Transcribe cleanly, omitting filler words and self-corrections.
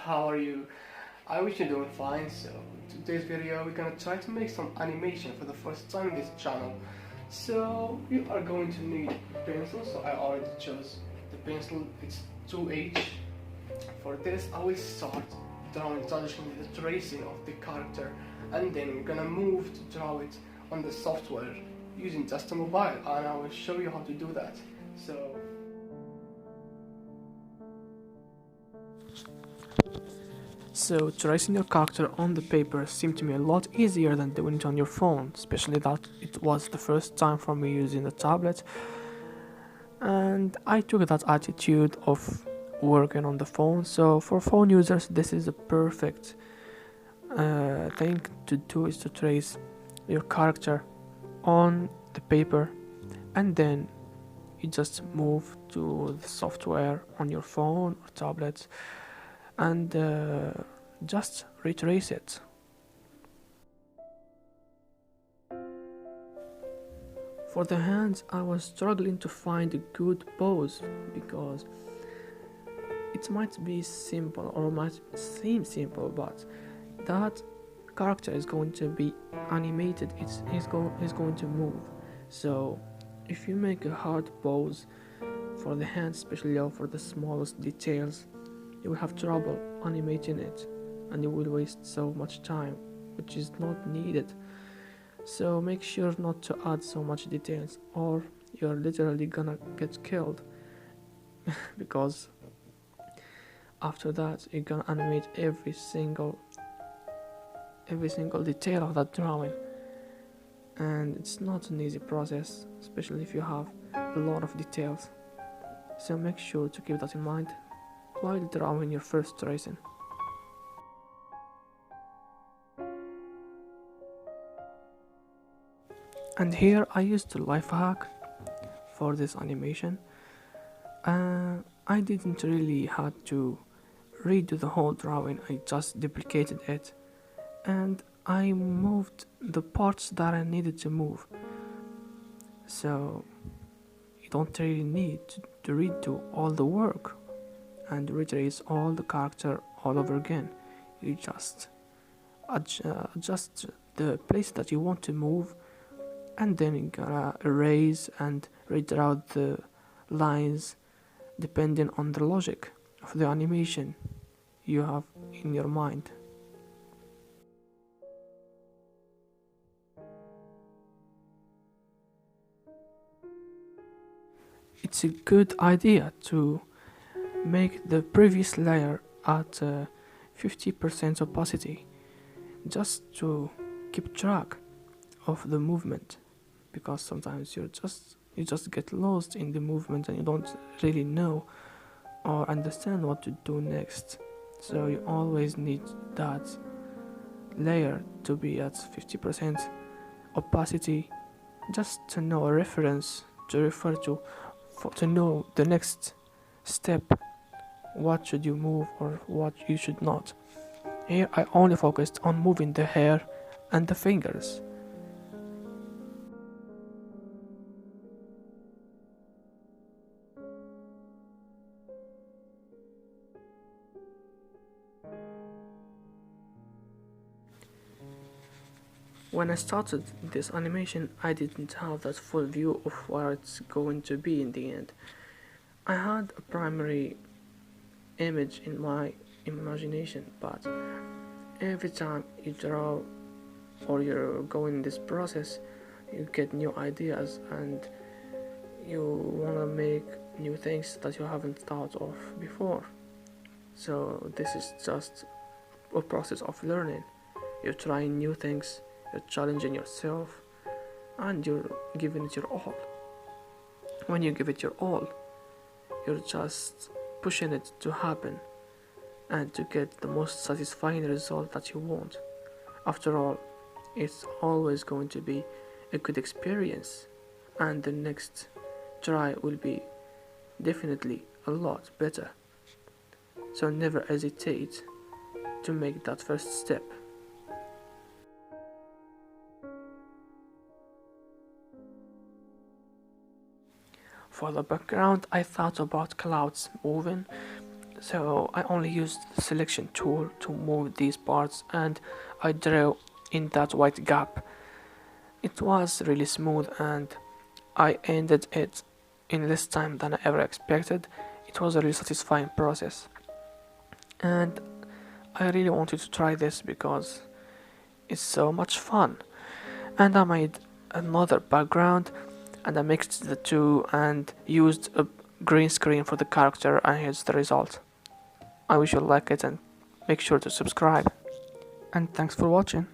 how are you? I wish you're doing fine. So today's video we're gonna try to make some animation for the first time in this channel. So you are going to need pencil, so I already chose the pencil, it's 2H. For this I will start drawing traditionally the tracing of the character, and then we're gonna move to draw it on the software using just a mobile, and I will show you how to do that. So tracing your character on the paper seemed to me a lot easier than doing it on your phone, especially that it was the first time for me using the tablet, and I took that attitude of working on the phone. So for phone users this is a perfect thing to do, is to trace your character on the paper, and then you just move to the software on your phone or tablet and just retrace it. For the hands, I was struggling to find a good pose because it might be simple or might seem simple, but that character is going to be animated, it's going to move. So if you make a hard pose for the hands, especially for the smallest details, you will have trouble animating it, and you will waste so much time, which is not needed. So make sure not to add so much details, or you're literally gonna get killed because after that you're gonna animate every single detail of that drawing, and it's not an easy process, especially if you have a lot of details. So make sure to keep that in mind while drawing your first tracing. And here I used a life hack for this animation. I didn't really had to redo the whole drawing, I just duplicated it and I moved the parts that I needed to move. So you don't really need to redo all the work and retrace all the character all over again. You just adjust the place that you want to move, and then you gotta erase and redraw the lines depending on the logic of the animation you have in your mind. It's a good idea to make the previous layer at 50% opacity, just to keep track of the movement, because sometimes you just get lost in the movement and you don't really know or understand what to do next. So you always need that layer to be at 50% opacity, just to know a reference to refer to know the next step, what should you move or what you should not. Here I only focused on moving the hair and the fingers. When I started this animation, I didn't have that full view of where it's going to be in the end. I had a primary image in my imagination, but every time you draw or you're going in this process, you get new ideas and you want to make new things that you haven't thought of before. So this is just a process of learning. You're trying new things, you're challenging yourself, and you're giving it your all. When you give it your all, you're just pushing it to happen and to get the most satisfying result that you want. After all, it's always going to be a good experience, and the next try will be definitely a lot better. So never hesitate to make that first step. For the background, I thought about clouds moving, So I only used the selection tool to move these parts, and I drew in that white gap. It was really smooth, and I ended it in less time than I ever expected. It was a really satisfying process, and I really wanted to try this because it's so much fun. And I made another background, and I mixed the two and used a green screen for the character, and here's the result. I wish you like it, and make sure to subscribe. And thanks for watching.